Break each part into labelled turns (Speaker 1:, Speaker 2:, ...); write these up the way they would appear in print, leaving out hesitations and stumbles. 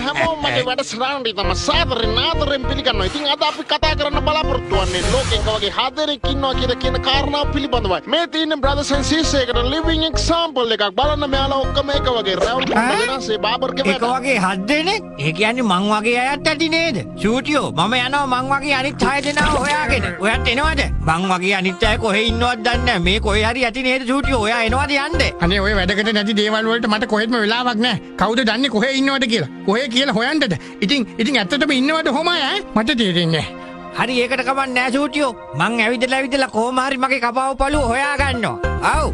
Speaker 1: හැමෝම මගේ වැඩසටහනට තම සාදරෙන් පිළිගන්නවා. ඉතින් අද අපි කතා කරන්න බලාපොරොත්තු වෙන්නේ ලෝකෙක වගේ 7 දෙනෙක් ඉන්නවා කියලා කියන කාරණාව පිළිබඳවයි. මේ තියෙන brothers and sisters එකට living example එකක් බලන්න මෙයාලා ඔක්කොම එක වගේ රවුල් වෙනස්සේ බාබර්ගේ
Speaker 2: එක වගේ 7 දෙනෙක්? ඒ කියන්නේ මං වගේ අයත් ඇති නේද? ෂූටියෝ මම යනවා මං වගේ අනිත් 6 දෙනාව හොයාගෙන. ඔයත් එනවද? මං වගේ අනිත් අය කොහෙ ඉන්නවද දන්නේ නැහැ. මේ කොහේ හරි ඇති නේද ෂූටියෝ? ඔයා එනවද යන්න?
Speaker 3: අනේ ඔය වැඩකට නැති දේවල් වලට මට කොහෙත්ම වෙලාවක් නැහැ. කවුද දන්නේ කොහේ ඉන්නවද කියලා? කොහේ කියලා හොයන්නද? ඉතින් ඇත්තටම ඉන්නවද කොහමයි ඈ? මට තේරෙන්නේ නැහැ.
Speaker 2: හරි ඒකට කමක් නැහැ ෂූටියෝ. මං ඇවිදලා කොහොම හරි මගේ කපාව පළුව හොයා ගන්නවා. ආව්.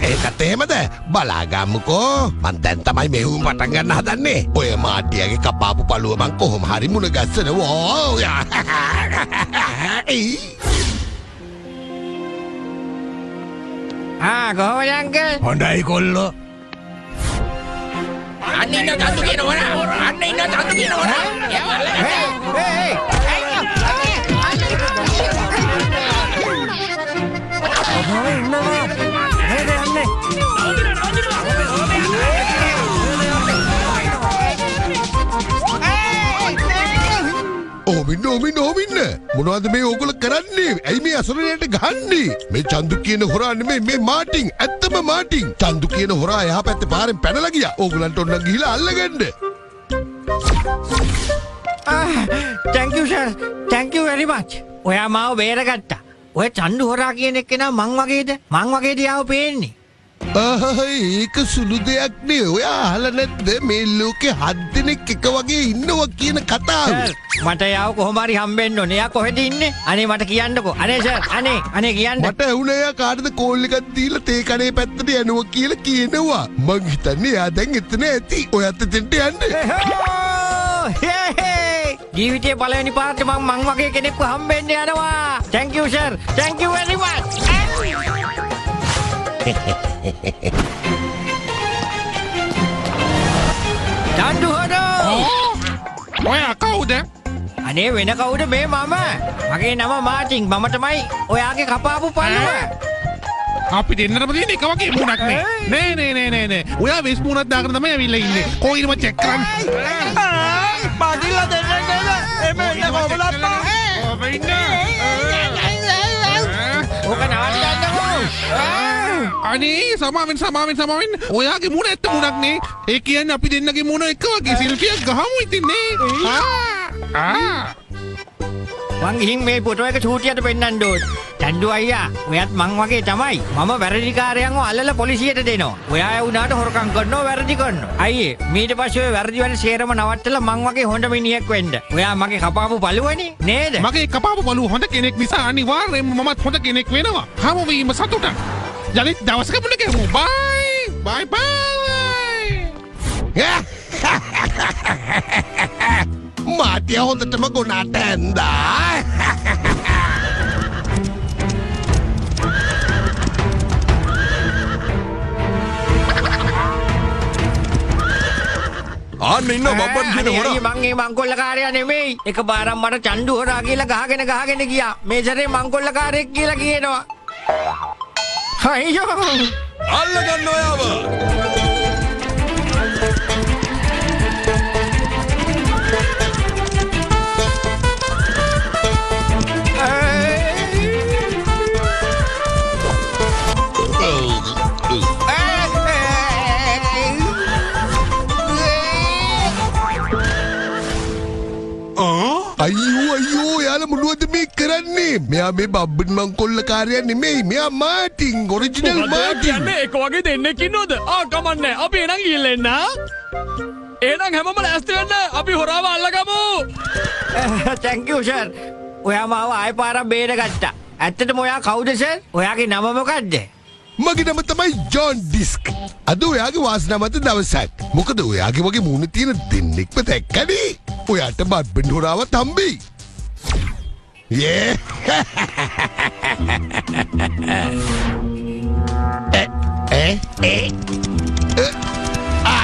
Speaker 4: ඒකත් එහෙමද? බලාගමුකෝ. මං දැන් තමයි මෙහුම් පටන් ගන්න හදන්නේ. ඔය මාටියාගේ කපාපු පළුව මං කොහොම හරි මුණ ගැස්සනවා.
Speaker 2: කොහොමද අංකල්?
Speaker 4: හොඳයි කොල්ලෝ.
Speaker 2: අන්න ඉන්න තන්දු කියන හොරා.
Speaker 4: ඕමින්න මොනවද මේ ඕගොල්ලෝ කරන්නේ? ඇයි මේ අසරණයට ගහන්නේ? මේ චන්දු කියන හොරා නෙමෙයි මේ මාටින්. ඇත්තම මාටින්. චන්දු කියන හොරා එහා පැත්තේ පාරෙන් පැනලා ගියා. ඕගොල්ලන්ට ඔන්න ගිහිලා අල්ලගන්න.
Speaker 2: thank you sir. thank you very much. ඔයා මාව බේරගත්තා. ඔය චන්දු හොරා කියන එක්කෙනා මං වගේද යාව පේන්නේ.
Speaker 4: ඒක සුළු දෙයක් නේ. ඔයා අහලා නැද්ද මේ ලෝකේ 7 දෙනෙක් එක වගේ ඉන්නවා කියන කතාව?
Speaker 2: මට යාව කොහොම හරි හම්බෙන්න ඕනේ. එයා කොහෙද ඉන්නේ? අනේ මට කියන්නකෝ. අනේ සර් අනේ කියන්න.
Speaker 4: මට ඇහුණා එයා කාටද කෝල් එකක් දීලා තේ කඩේ පැත්තට යනවා කියලා කියනවා. මං හිතන්නේ එයා දැන් එතන ඇති. ඔයත් එතනට යන්න.
Speaker 2: ජීවිතේ පළවෙනි පාරට මං වගේ කෙනෙක්ව හම්බෙන්න යනවා. thank you sir. thank you very much. Chandu හොරෝ!
Speaker 3: ඔයා කවුද?
Speaker 2: අනේ වෙන කවුද මේ මම? මගේ නම මාටින්. මම තමයි ඔයාගේ කපාපු පළුව.
Speaker 3: අපි දෙන්නටම තියෙන එක වගේ මූණක් නේ. නෑ. ඔයා වෙස් මූණක් දාගෙන තමයි ඇවිල්ලා ඉන්නේ. කොයින්ම චෙක් කරන්න.
Speaker 2: බඩිලා දෙන්නේ නේද? එමෙන්න කොහොමද? ඕක නවත්තන්නකෝ.
Speaker 3: අනේ සමාවෙන්. ඔයාගේ මූණ ඇත්ත මූණක් නේ. ඒ කියන්නේ අපි දෙන්නගේ මූණ එක වගේ සිල්ෆියක් ගහමු ඉතින් නේ.
Speaker 2: මං ගිහින් මේ ෆොටෝ එක ෂූටියට පෙන්නන්න ඕන. චන්දු අයියා, ඔයත් මං වගේ තමයි. මම වැරදිකාරයන්ව අල්ලලා පොලිසියට දෙනවා. ඔයා වුණාට හොරකම් කරනවා, වැරදි කරනවා. අයියේ, ඊට පස්සේ ඔය වැරදි වෙන සේරම නවත්තලා මං වගේ හොඳ මිනිහෙක් වෙන්න. ඔයා මගේ කපාපු පළුවනේ නේද?
Speaker 3: මගේ කපාපු පළුව හොඳ කෙනෙක් නිසා අනිවාර්යෙන්ම මමත් හොඳ කෙනෙක් වෙනවා. හමු වීම සතුටක්. යලිත් දවසක මුණ ගැහමු. බයි.
Speaker 4: මාටියා හොඳටම ගොනාට ඇන්දා.
Speaker 5: ආන්න ඉන්න බබ්බන් කියන හොරා.
Speaker 2: මං ඒ මංකොල්ලකාරයා නෙමෙයි. එකපාරක් මට චන්දු හොරා කියලා ගහගෙන ගියා. මේ සැරේ මංකොල්ලකාරයෙක් කියලා කියනවා. අයියෝ!
Speaker 5: අල්ලගන්න ඔයාව.
Speaker 4: අයියෝ යාලා මොනවද මේ කරන්නේ? මෙයා මේ බබ්බන් මංකොල්ලකාරයා නෙමෙයි. මෙයා මාටින්, ඔරිජිනල් මාටින්.
Speaker 6: කියන්නේ එක වගේ දෙන්නෙක් ඉන්නවද? කමන්නේ. අපි එනන් ගිහලා එන්න. එහෙනම් හැමෝම ලෑස්ති වෙන්න. අපි හොරාව අල්ලගමු.
Speaker 2: thank you sir. ඔයා මාව ආයෙ පාරක් බේරගත්තා. ඇත්තටම ඔයා කවුද සර්? ඔයාගේ නම මොකද්ද?
Speaker 4: මගේ නම තමයි ජොන් ඩිස්ක්. අද ඔයාගේ වාසනාවන්ත දවසක්. මොකද ඔයාගේ වගේ මූණ තියෙන දෙන්නෙක්ම දැක්කනේ. ඔයාට බබ්බන් හොරාවත් හම්බෙයි.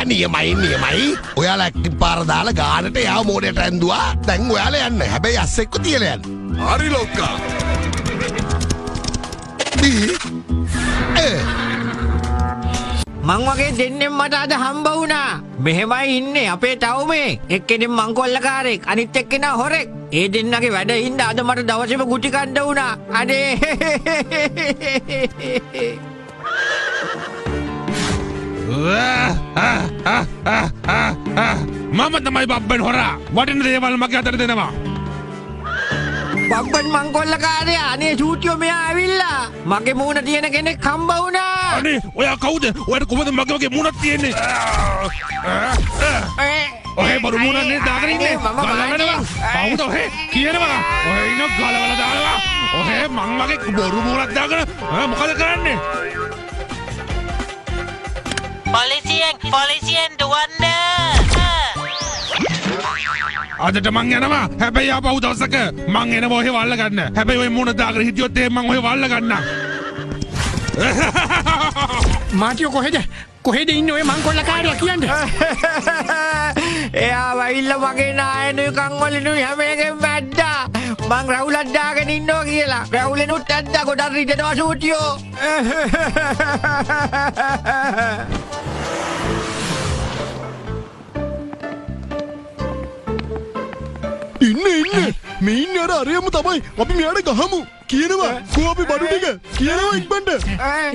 Speaker 4: නියමයි. ඔයාලා ඇක්ටිව් පාර දාලා ගානට යාව මෝඩයට ඇන්දුවා. දැන් ඔයාලා යන්න. හැබැයි අස්ස එක්ක තියලා යන්න.
Speaker 5: හරි ලොක්කා.
Speaker 2: මං වගේ දෙන්නෙම් මට අද හම්බ වුණා. මෙහෙමයි ඉන්නේ අපේ ටවුමේ. එක්කෙනෙක් මංකොල්ලකාරයෙක් අනිත් එක්කෙනා හොරෙක්. ඒ දෙන්නගේ වැඩ හින්දා අද මට දවසේම ගුටි කන්න වුණා. අනේ
Speaker 5: මම තමයි බබ්බන් හොරා වටින දේවල් මගේ අතට දෙනවා.
Speaker 2: බබ්බන් මංකොල්ලකාරයා අනේ චූටියෝ මෙයා ඇවිල්ලා. මගේ මූණ තියෙන කෙනෙක් හම්බ වුණා.
Speaker 5: අනේ ඔයා කවුද? ඔයාට කොහොමද මගේ වගේ මූණක් තියෙන්නේ? ඔහේ බරු මූණනේ දාගෙන ඉන්නේ. ගලවනවා. කවුද ඔහේ? කියනවා. ඔහේ ඉන්න ගලවලා දානවා. ඔහේ මං වගේ බරු මූණක් දාගෙන මොකද කරන්නේ?
Speaker 7: පොලිසියෙන් දුවන්න.
Speaker 5: අදට මං යනවා. හැබැයි ආපහු දවසක මං එනවා ඔහේ වල්ල ගන්න. හැබැයි ඔය මූණ දාගෙන හිටියොත් මං ඔහේ වල්ල ගන්නම්.
Speaker 3: මාටියෝ කොහෙද ඉන්නේ ඔය මංකොල්ලකාරයා කියන්නේ?
Speaker 2: එයා වයිල්ල මගේ නායනුයි කංවලිනුයි හැම එකෙම වැද්දා. මං රවුලක් දාගෙන ඉන්නවා කියලා. රවුලෙනුත් ඇද්දා ගොඩක් රිදෙනවා චූටියෝ.
Speaker 8: ඉන්න මේ ඉන්න අරයම තමයි අපි මෙයාට ගහමු කියනවා කෝ අපි බඩු ටික කියනවා ඉක්මනට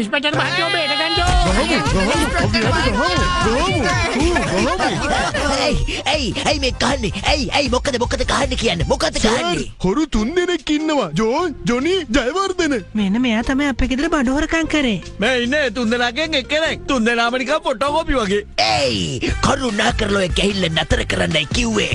Speaker 3: ඉස්පෙක්ටර් මහත්තයෝ බේට ගන්න.
Speaker 7: ඇයි මේ කහන්නේ? ඇයි මොකද කහන්නේ කියන්නේ? මොකද කහන්නේ?
Speaker 8: හොරු 3 දෙනෙක් ඉන්නවා. John Johnny Jayawardena.
Speaker 9: මෙන්න මෙයා තමයි අපේ ගෙදර බඩු හොරකම් කරේ.
Speaker 6: මේ ඉන්නේ 3 දෙනාගෙන් එක්කෙනෙක්. 3 දෙනාම නිකන් ෆොටෝකෝපි වගේ.
Speaker 7: කරුණා කරලා ඔය ගැහිල්ල නතර කරන්නයි කිව්වේ.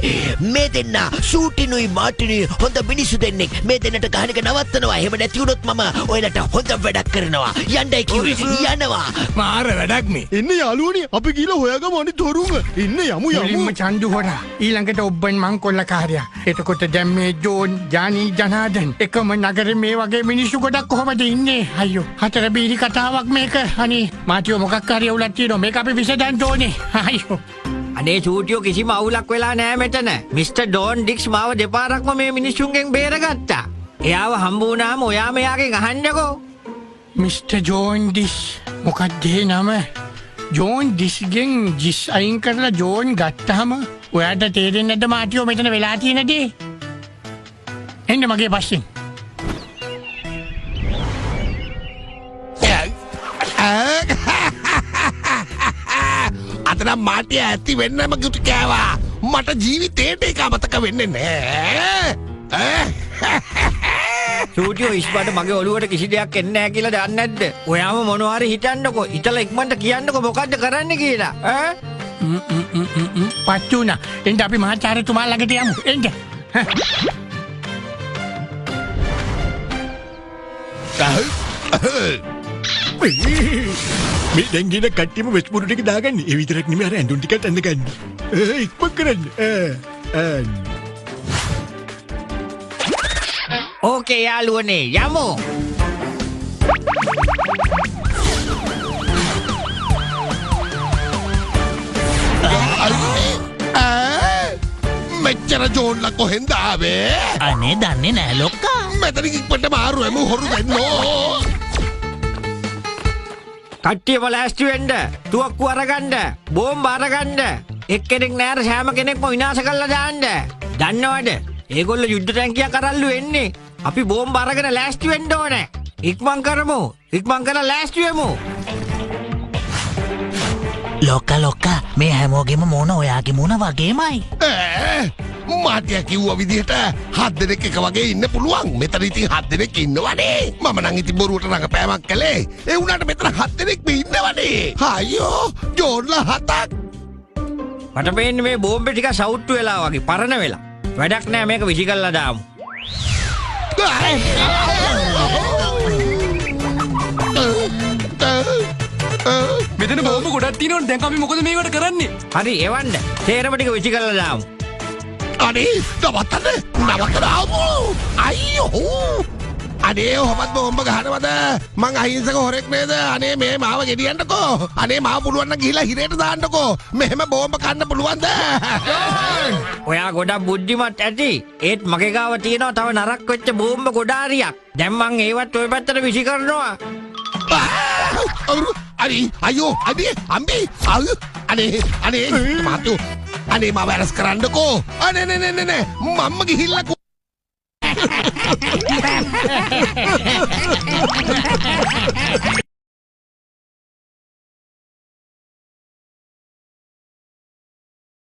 Speaker 7: මේ දෙන්න ෂූටිනුයි මාටිනුයි හොඳ මිනිස්සු දෙන්නෙක්. මේ දෙන්නට ගහන එක නවත්තනවා. එහෙම නැති වුණොත් මම ඔයාලට හොඳ වැඩක් කරනවා. යන්නයි කිව්වේ. යනවා.
Speaker 8: මාර වැඩක් මේ. එන්න යාළුවනි අපි ගිහලා හොයාගමු අනිත් හොරුම. ඉන්න යමු.
Speaker 3: මුලින්ම චන්දු හොරා ඊළඟට ඔබ්බන් මංකොල්ලකාරයා. එතකොට දැන් මේ ජෝන් ජානි ජනාදන් එකම නගරේ මේ වගේ මිනිස්සු ගොඩක් කොහමද ඉන්නේ? අයියෝ හතර බීරි කතාවක් මේක. අනේ මාටියෝ මොකක් හරි අවුලක් තියෙනවා. මේක අපි විසඳන්න ඕනේ. අයියෝ
Speaker 2: අනේ චූටියෝ කිසිම අවුලක් වෙලා නෑ මෙතන. මිස්ටර් ඩෝන් ඩික්ස් මාව දෙපාරක්ම මේ මිනිස්සුන්ගෙන් බේරගත්තා. එයාව හම්බ වුණාම ඔයා මෙයාගෙන් අහන්නකෝ.
Speaker 3: මිස්ටර් ජෝන් ඩිස් මොකක්ද ඒ නම? ජෝන් ඩිස්ගෙන් ජිස් අයින් කරලා ජෝන් ගත්තාම ඔයාට තේරෙන්නේ නැද්ද මාටියෝ මෙතන වෙලා තියෙන දේ? එන්න මගේ පස්සෙන්.
Speaker 4: අතනම් මාටිය ඇති වෙන්නම ගුටි කෑවා. මට ජීවිතේට ඒක අමතක වෙන්නේ නෑ.
Speaker 2: චූටියෝ ඉස්පට මගේ ඔළුවට කිසි දෙයක් එන්නේ නැහැ කියලා දන්නේ නැද්ද? ඔයාම මොනවා හරි හිතන්නකෝ. ඉතල ඉක්මනට කියන්නකෝ මොකද්ද කරන්න කියලා.
Speaker 3: පච්චුනා එන්න අපි මහාචාර්යතුමා ළඟට යමු. එන්න.
Speaker 8: මේ දැන් ගින කට්ටියම වෙස්පුරු ටික දාගන්න. ඒ විතරක් නෙමෙයි අර ඇඳුම් ටිකත් අඳ ගන්න. ඉක්මන් කරන්න.
Speaker 2: ඕකේ යාළුවනේ යමු.
Speaker 4: මෙච්චර ජෝන්ලා කොහෙන්ද ආවේ?
Speaker 7: අනේ දන්නේ නෑ ලොක්කා.
Speaker 4: මෙතනින් ඉක්මනට මාරු වෙමු හොරු දෙන්නෝ.
Speaker 2: කට්ටියම ලෑස්ති වෙන්න. තුවක්කු අරගන්න. බෝම්බ අරගන්න. එක්කෙනෙක් නෑර සෑම කෙනෙක්ම විනාශ කරලා දාන්න. දන්නවද? ඒගොල්ලෝ යුද්ධ ටැංකියක් අරල්ලු එන්නේ. අපි බෝම්බ අරගෙන ලෑස්ති වෙන්න ඕනේ. ඉක්මන් කරමු. ඉක්මන් කරලා ලෑස්ති වෙමු.
Speaker 7: ලොක්කා මේ හැමෝගෙම මූණ ඔයාගේ මූණ වගේමයි.
Speaker 4: මාටිය කිව්ව විදිහට 7 දෙනෙක් එක වගේ ඉන්න පුළුවන්. මෙතන ඉතින් 7 දෙනෙක් ඉන්නවනේ. මම නම් ඉතින් බොරුවට රඟපෑමක් කළේ. ඒ වුණාට මෙතන 7 දෙනෙක්ම ඉන්නවනේ. අයියෝ ජෝන්ලා 7ක්.
Speaker 2: මට පේන්නේ මේ බෝම්බේ ටික සවුට්ටු වෙලා වගේ පරණ වෙලා. වැඩක් නෑ මේක විසි කරලා දාමු.
Speaker 6: මෙතන බෝම්බ ගොඩක් තියෙනවනේ. දැන් අපි මොකද මේකට කරන්නේ?
Speaker 2: හරි එවන්න. තේරම ටික විසි කරලා දාමු.
Speaker 4: අනේ නවත්තන්න අයියෝ. අනේ ඔහොමත් බෝම්බ ගහනවද? මං අහිංසක හොරෙක් නේද? අනේ මේ මාව ගෙඩියන්නකෝ. අනේ මාව පුළුවන් නම් ගිහිලා හිරේට දාන්නකෝ. මෙහෙම බෝම්බ කන්න පුළුවන්ද?
Speaker 2: ඔයා ගොඩක් බුද්ධිමත් ඇති. ඒත් මගේ ගාව තියෙනවා තව නරක් වෙච්ච බෝම්බ ගොඩාරියක්. දැන් මං ඒවත් ඔය පැත්තට විසි කරනවා.
Speaker 4: අරි අයෝ අනේ අම්බි අනේ මාතු අනේ මම වැරස් කරන්නකෝ අනේ නේ මම්ම ගිහිල්ලා